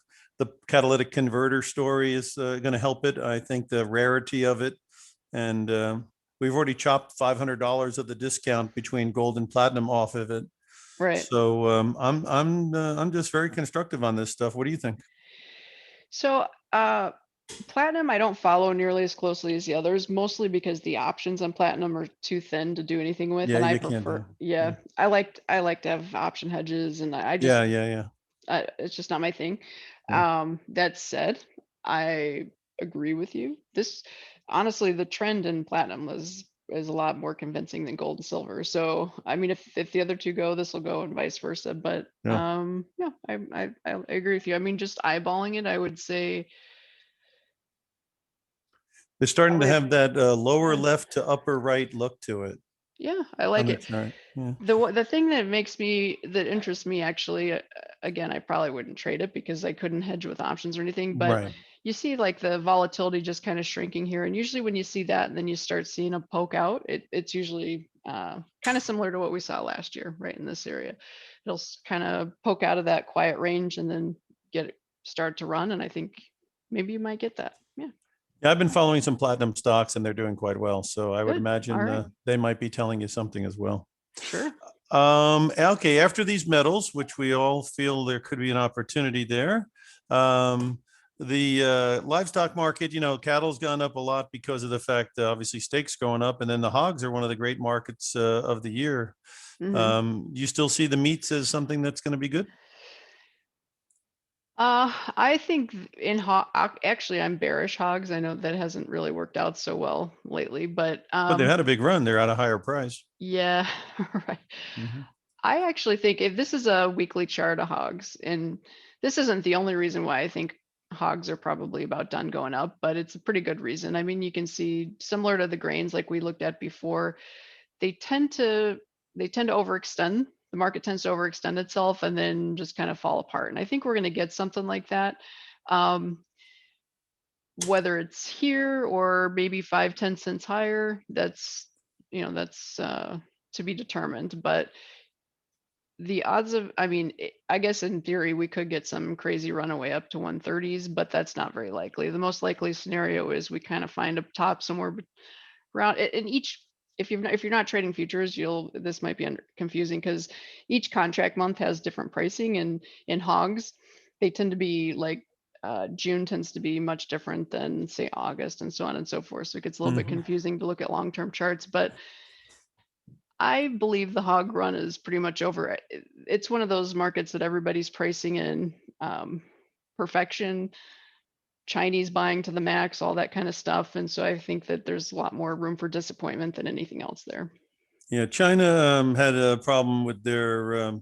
catalytic converter story is going to help it. I think the rarity of it. And we've already chopped $500 of the discount between gold and platinum off of it. Right. So I'm just very constructive on this stuff. What do you think? So, platinum, I don't follow nearly as closely as the others, mostly because the options on platinum are too thin to do anything with, Yeah, and I you can't do prefer, it. yeah, I like to have option hedges, and I just, Yeah. it's just not my thing. Yeah. That said, I agree with you. This, honestly, the trend in platinum is a lot more convincing than gold and silver. So, I mean, if the other two go, this will go, and vice versa. But Yeah. yeah, I agree with you. I mean, just eyeballing it, I would say They're starting to probably, have that lower yeah, left to upper right look to it yeah, I on like the it. chart. Yeah. The thing that interests me actually, again, I probably wouldn't trade it because I couldn't hedge with options or anything, but Right. you see like the volatility just kind of shrinking here. And usually when you see that and then you start seeing a poke out, it's usually kind of similar to what we saw last year, right in this area. It'll kind of poke out of that quiet range and then start to run. And I think maybe you might get that. Yeah, Yeah, I've been following some platinum stocks and they're doing quite well. So I would good. All imagine right. they might be telling you something as well. Sure. Okay, after these metals, which we all feel there could be an opportunity there, the livestock market, cattle's gone up a lot because of the fact that obviously steaks going up, and then the hogs are one of the great markets of the year. Hmm. You still see the meats as something that's going to be good? I think actually I'm bearish hogs. I know that hasn't really worked out so well lately, but But they had a big run. They're at a higher price. yeah, right. Mhm. I actually think if this is a weekly chart of hogs, and this isn't the only reason why I think hogs are probably about done going up, but it's a pretty good reason. I mean, you can see similar to the grains like we looked at before, they tend to overextend. The market tends to overextend itself and then just kind of fall apart. And I think we're going to get something like that. Um, whether it's here or maybe 5-10 cents higher, that's to be determined. But the odds of, I mean, I guess in theory we could get some crazy runaway up to 130s, but that's not very likely. The most likely scenario is we kind of find a top somewhere around in each. If you're not trading futures, this might be confusing because each contract month has different pricing, and in hogs they tend to be like June tends to be much different than say August, and so on and so forth. So it gets a little bit Mhm. confusing to look at long-term charts, but I believe the hog run is pretty much over. It's one of those markets that everybody's pricing in perfection, Chinese buying to the max, all that kind of stuff. And so I think that there's a lot more room for disappointment than anything else there. Yeah, China had a problem with their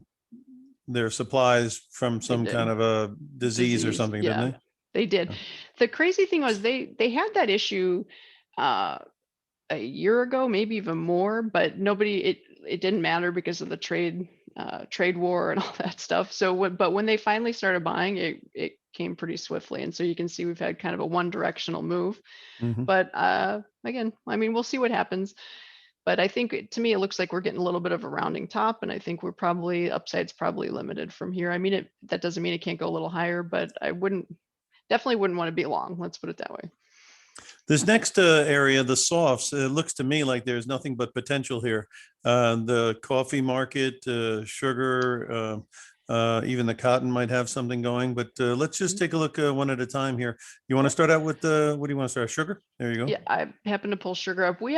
supplies from They some kind did. of a disease or Disease. something, Yeah, didn't they did. they? The crazy thing was they had that issue uh, a year ago, maybe even more, but it didn't matter because of the trade war and all that stuff. So but when they finally started buying, it came pretty swiftly, and so you can see we've had kind of a one directional move. Mhm. But again, I mean, we'll see what happens. But I think to me, it looks like we're getting a little bit of a rounding top, and I think we're probably upside's probably limited from here. I mean, that doesn't mean it can't go a little higher, but I definitely wouldn't want to be long. Let's put it that way. This next area, the softs, it looks to me like there's nothing but potential here. The coffee market, sugar, even the cotton might have something going. But let's just Mhm. take a look one at a time here. You want to Okay. start out with what do you want to start? Sugar? There you go. Yeah, I happened to pull sugar up. We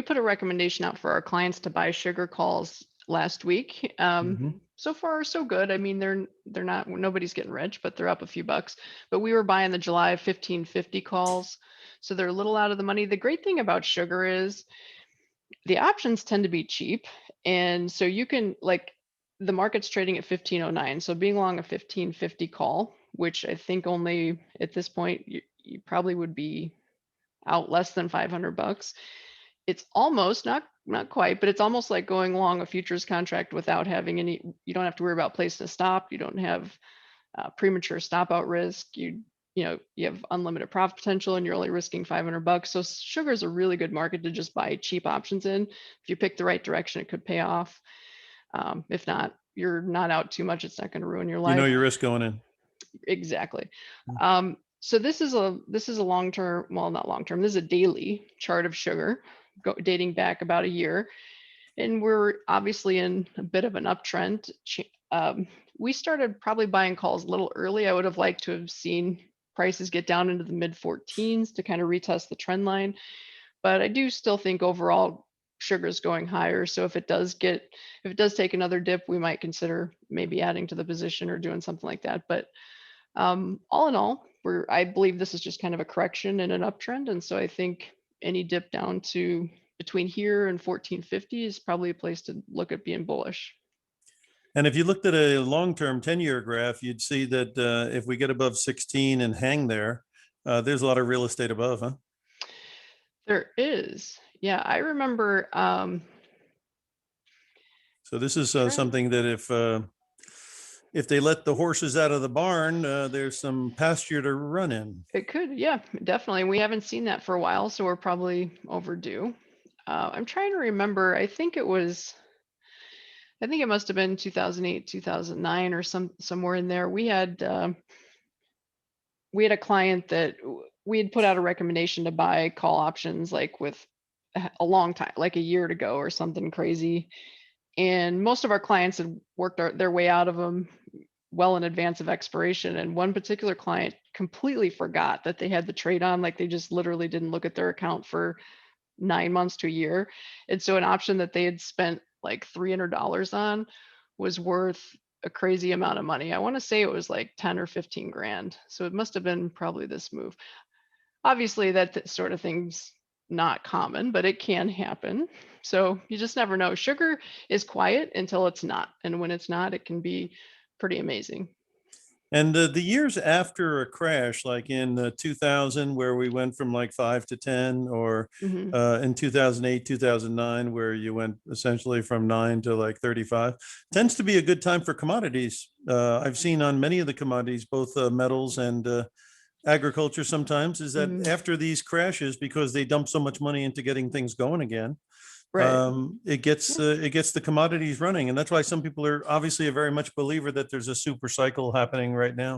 put a recommendation out for our clients to buy sugar calls last week. Mhm. So far so good. I mean, they're not, nobody's getting rich, but they're up a few bucks. But we were buying the July 1550 calls. So they're a little out of the money. The great thing about sugar is the options tend to be cheap. And so you can, like, the market's trading at 1509. So being long a 1550 call, which I think only at this point, you probably would be out less than $500. It's almost not quite, but it's almost like going long a futures contract without having any. You don't have to worry about place to stop. You don't have premature stop out risk. You have unlimited profit potential, and you're only risking $500. So sugar is a really good market to just buy cheap options in. If you pick the right direction, it could pay off. If not, you're not out too much. It's not going to ruin your life. You know your risk going in. Exactly. So this is a long-term, well, not long-term, this is a daily chart of sugar dating back about a year. And we're obviously in a bit of an uptrend. We started probably buying calls a little early. I would have liked to have seen prices get down into the mid 14s to kind of retest the trend line. But I do still think overall sugar is going higher. So if it does take another dip, we might consider maybe adding to the position or doing something like that. But all in all, I believe this is just kind of a correction and an uptrend. And so I think any dip down to between here and 1450 is probably a place to look at being bullish. And if you looked at a long-term 10-year graph, you'd see that if we get above 16 and hang there, there's a lot of real estate above, huh? There is. Yeah, I remember. So this is something that if they let the horses out of the barn, there's some pasture to run in. It could, yeah, definitely. We haven't seen that for a while, so we're probably overdue. I'm trying to remember. I think it must have been 2008, 2009, or somewhere in there. We had a client that we had put out a recommendation to buy call options like with a long time, like a year to go or something crazy. And most of our clients had worked their way out of them well in advance of expiration. And one particular client completely forgot that they had the trade on, like they just literally didn't look at their account for 9 months to a year. And so an option that they had spent like $300 on was worth a crazy amount of money. I want to say it was like 10 or 15 grand. So it must have been probably this move. Obviously that sort of thing's not common, but it can happen. So you just never know. Sugar is quiet until it's not. And when it's not, it can be pretty amazing. And the years after a crash, like in 2000, where we went from like 5 to 10, or in 2008, 2009, where you went essentially from 9 to like 35, tends to be a good time for commodities. I've seen on many of the commodities, both metals and agriculture sometimes, is that after these crashes, because they dump so much money into getting things going again, right. it gets the commodities running. And that's why some people are obviously a very much believer that there's a super cycle happening right now.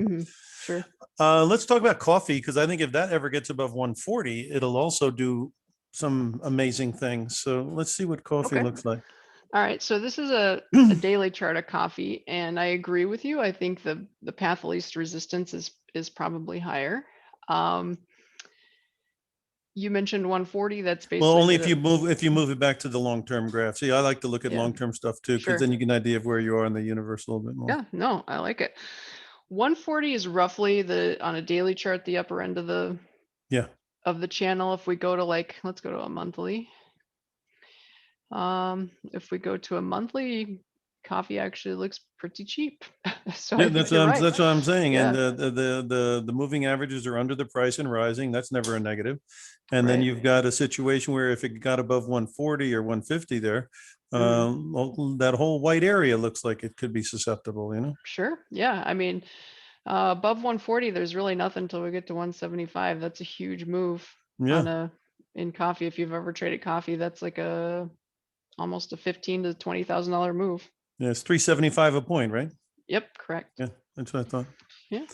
Sure. Let's talk about coffee, because I think if that ever gets above 140, it'll also do some amazing things. So let's see what coffee looks like. All right, so this is a daily chart of coffee, and I agree with you. I think the path of least resistance is probably higher. You mentioned 140. That's basically well, only if you move it back to the long-term graph. See, I like to look at long-term stuff too, because then you get an idea of where you are in the universe a little bit more. Yeah, no, I like it. 140 is roughly on a daily chart, the upper end of the channel. If we go to let's go to a monthly. If we go to a monthly, coffee actually looks pretty cheap. So yeah, that's what I'm saying. Yeah. And the moving averages are under the price and rising. That's never a negative. And then you've got a situation where if it got above 140 or 150 there, that whole white area looks like it could be susceptible, you know? Sure. Yeah. I mean, above 140, there's really nothing until we get to 175. That's a huge move in coffee. If you've ever traded coffee, that's like almost a $15,000 to $20,000 move. Yeah, it's 375 a point, right? Yep, correct. Yeah, that's what I thought. Yeah.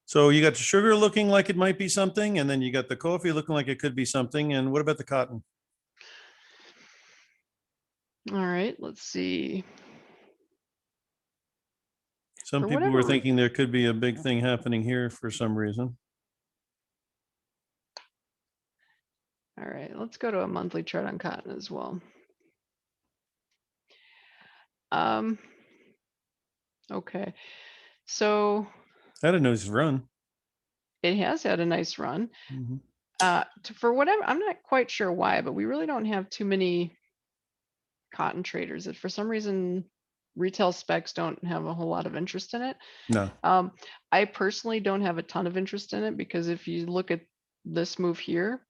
So you got the sugar looking like it might be something, and then you got the coffee looking like it could be something. And what about the cotton? All right, let's see. Some people were thinking there could be a big thing happening here for some reason. All right, let's go to a monthly chart on cotton as well. Okay, so had a nice run. It has had a nice run. For whatever, I'm not quite sure why, but we really don't have too many cotton traders. That for some reason, retail specs don't have a whole lot of interest in it. No. I personally don't have a ton of interest in it because if you look at this move here,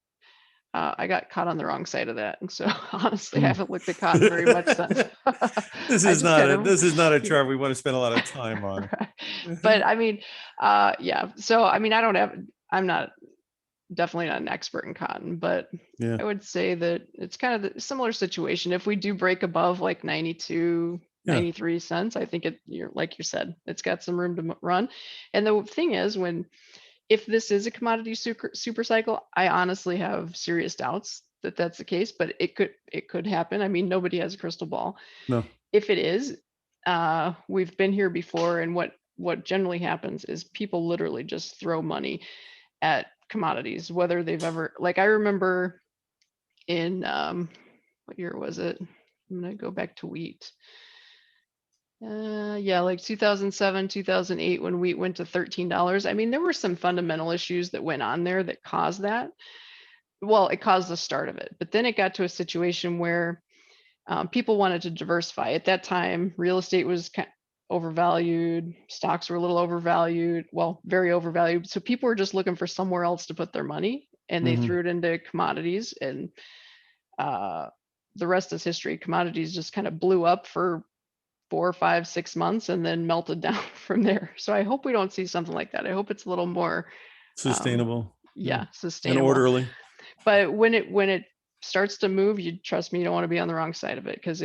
I got caught on the wrong side of that. And so honestly, I haven't looked at cotton very much since. This I is just kind of, this is not a chart we want to spend a lot of time on. but I mean, yeah. So, I mean, I'm not definitely not an expert in cotton, but Yeah. I would say that it's kind of the similar situation. If we do break above like 92, Yeah. 93 cents, I think you're like you said, it's got some room to run. And the thing is, if this is a commodity super cycle, I honestly have serious doubts that that's the case, but it could happen. I mean, nobody has a crystal ball. No. If it is, we've been here before, and what generally happens is people literally just throw money at commodities, whether they've ever, like I remember in what year was it? I'm gonna go back to wheat. Yeah, like 2007, 2008, when wheat went to $13. I mean, there were some fundamental issues that went on there that caused that. Well, it caused the start of it, but then it got to a situation where people wanted to diversify. At that time, real estate was overvalued, stocks were a little overvalued, well, very overvalued. So people were just looking for somewhere else to put their money, and they threw it into commodities, and the rest is history. Commodities just kind of blew up for 4, 5, 6 months and then melted down from there. So I hope we don't see something like that. I hope it's a little more Sustainable. sustainable. And orderly. But when it starts to move, you trust me, you don't want to be on the wrong side of it, because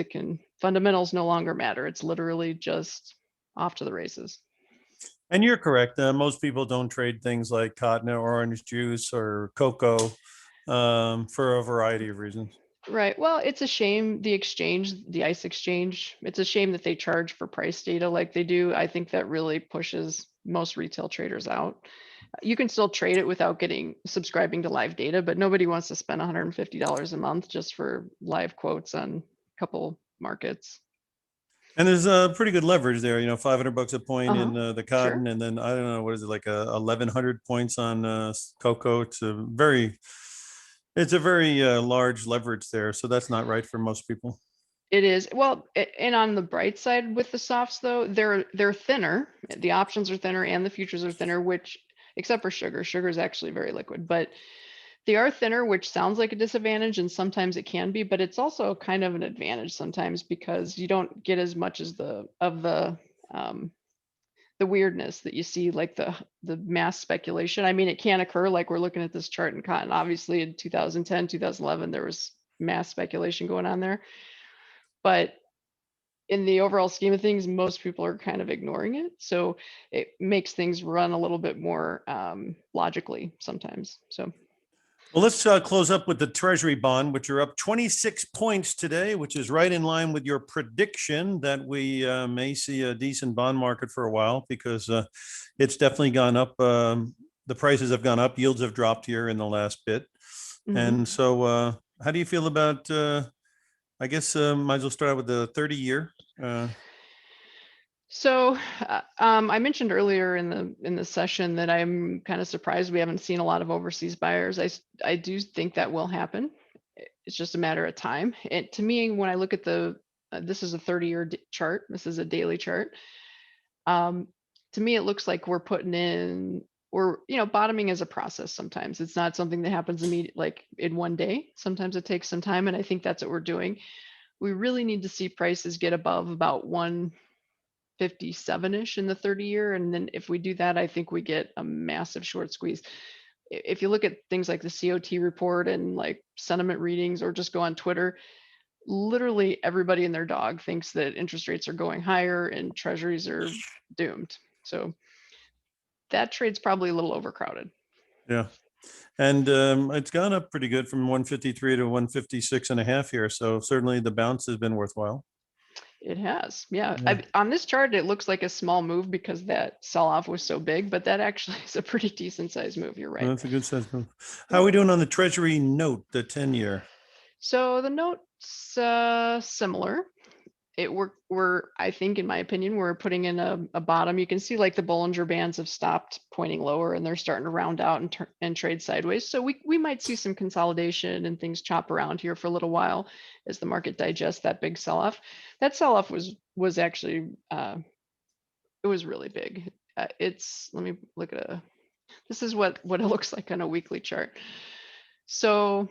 fundamentals no longer matter. It's literally just off to the races. And you're correct. Most people don't trade things like cotton or orange juice or cocoa for a variety of reasons. Right. Well, it's a shame the ICE exchange, it's a shame that they charge for price data like they do. I think that really pushes most retail traders out. You can still trade it without subscribing to live data, but nobody wants to spend $150 a month just for live quotes on a couple markets. And there's a pretty good leverage there, $500 a point in the cotton. Sure. And then I don't know, what is it, like 1,100 points on cocoa. It's a very large leverage there. So that's not right for most people. It is. Well, and on the bright side with the softs though, they're thinner. The options are thinner and the futures are thinner, which, except for sugar. Sugar is actually very liquid, but they are thinner, which sounds like a disadvantage, and sometimes it can be, but it's also kind of an advantage sometimes, because you don't get as much as the weirdness that you see, like the mass speculation. I mean, it can occur, like we're looking at this chart in cotton. Obviously in 2010, 2011, there was mass speculation going on there. But in the overall scheme of things, most people are kind of ignoring it. So it makes things run a little bit more logically sometimes. So. Well, let's close up with the Treasury bond, which are up 26 points today, which is right in line with your prediction that we may see a decent bond market for a while, because it's definitely gone up. The prices have gone up. Yields have dropped here in the last bit. And so how do you feel about, I guess might as well start out with the 30-year. So I mentioned earlier in the session that I'm kind of surprised we haven't seen a lot of overseas buyers. I do think that will happen. It's just a matter of time. And to me, when I look at this is a 30-year chart. This is a daily chart. To me, it looks like we're bottoming is a process. Sometimes it's not something that happens immediately, like in one day. Sometimes it takes some time, and I think that's what we're doing. We really need to see prices get above about 157-ish in the 30-year. And then if we do that, I think we get a massive short squeeze. If you look at things like the COT report and like sentiment readings, or just go on Twitter, literally everybody and their dog thinks that interest rates are going higher and treasuries are doomed. So that trade's probably a little overcrowded. Yeah. And it's gone up pretty good from 153 to 156 and a half here. So certainly the bounce has been worthwhile. It has. Yeah. On this chart, it looks like a small move because that sell-off was so big, but that actually is a pretty decent sized move. You're right. Well, that's a good size move. How are we doing on the Treasury note, the 10-year? So the note's similar. I think, in my opinion, we're putting in a bottom. You can see like the Bollinger Bands have stopped pointing lower and they're starting to round out and trade sideways. So we might see some consolidation and things chop around here for a little while as the market digests that big sell-off. That sell-off was actually, it was really big. Let me look at this is what it looks like on a weekly chart. So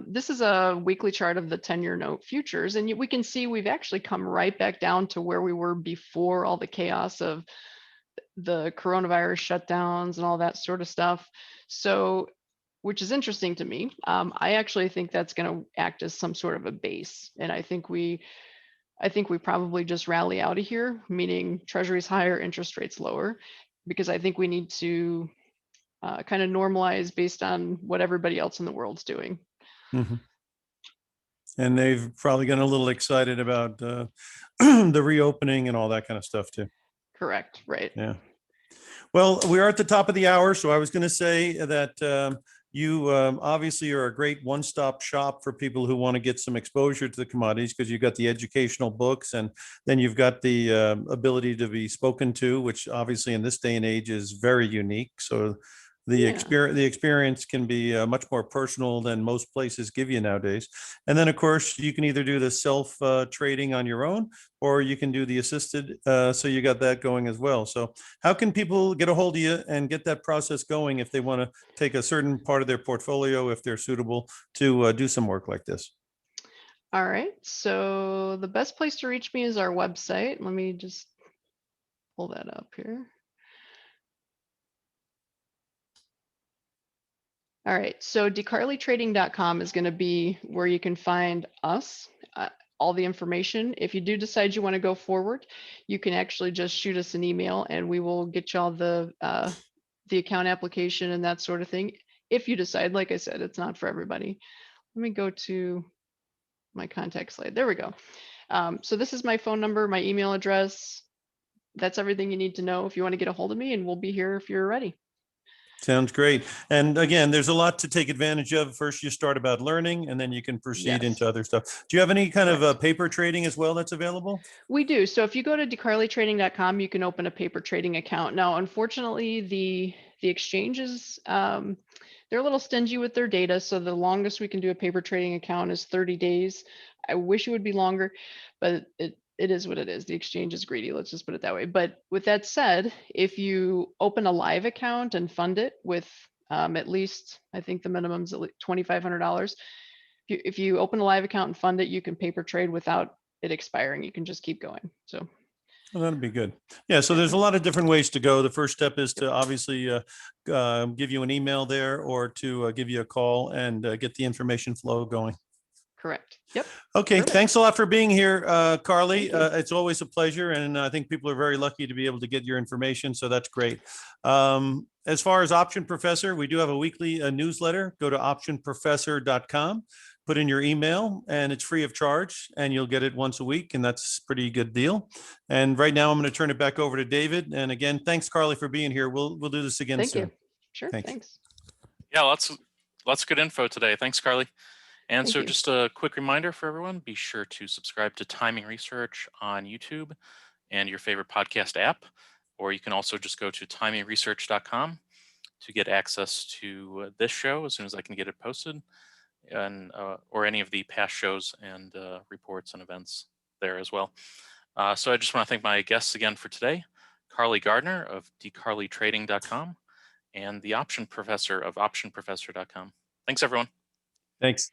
this is a weekly chart of the 10-year note futures, and we can see we've actually come right back down to where we were before all the chaos of the coronavirus shutdowns and all that sort of stuff. So, which is interesting to me. I actually think that's going to act as some sort of a base, and I think we probably just rally out of here, meaning treasuries higher, interest rates lower, because I think we need to kind of normalize based on what everybody else in the world's doing. Mhm. And they've probably gotten a little excited about the reopening and all that kind of stuff too. Correct. Right. Yeah. Well, we are at the top of the hour, so I was going to say that you obviously are a great one-stop shop for people who want to get some exposure to the commodities, because you've got the educational books, and then you've got the ability to be spoken to, which obviously in this day and age is very unique. So the experience can be much more personal than most places give you nowadays. And then, of course, you can either do the self trading on your own, or you can do the assisted. So you got that going as well. So how can people get a hold of you and get that process going if they want to take a certain part of their portfolio, if they're suitable to do some work like this? All right. So the best place to reach me is our website. Let me just pull that up here. All right, so decarleytrading.com is going to be where you can find us, all the information. If you do decide you want to go forward, you can actually just shoot us an email and we will get y'all the account application and that sort of thing. If you decide, like I said, it's not for everybody. Let me go to my contact slide. There we go. So this is my phone number, my email address. That's everything you need to know if you want to get a hold of me, and we'll be here if you're ready. Sounds great. And again, there's a lot to take advantage of. First, you start about learning, and then you can proceed into other stuff. Do you have any kind of paper trading as well that's available? We do. So if you go to decarleytrading.com, you can open a paper trading account. Now, unfortunately, the exchanges, they're a little stingy with their data. So the longest we can do a paper trading account is 30 days. I wish it would be longer, but it is what it is. The exchange is greedy. Let's just put it that way. But with that said, if you open a live account and fund it with at least, I think the minimum is at least $2,500. If you open a live account and fund it, you can paper trade without it expiring. You can just keep going. So well, that'd be good. Yeah. So there's a lot of different ways to go. The first step is to obviously give you an email there, or to give you a call and get the information flow going. Correct. Yep. Okay. Perfect. Thanks a lot for being here, Carley. It's always a pleasure. And I think people are very lucky to be able to get your information. So that's great. As far as Option Professor, we do have a weekly newsletter. Go to optionprofessor.com, put in your email, and it's free of charge, and you'll get it once a week. And that's a pretty good deal. And right now I'm going to turn it back over to David. And again, thanks, Carley, for being here. We'll do this again soon. Thank you. Sure. Thanks. Yeah, lots of good info today. Thanks, Carley. And Thank so you. just a quick reminder for everyone, be sure to subscribe to Timing Research on YouTube and your favorite podcast app, or you can also just go to TimingResearch.com to get access to this show as soon as I can get it posted, and or any of the past shows and reports and events there as well. So I just want to thank my guests again for today, Carley Garner of decarleytrading.com and the Option Professor of optionprofessor.com. Thanks, everyone. Thanks.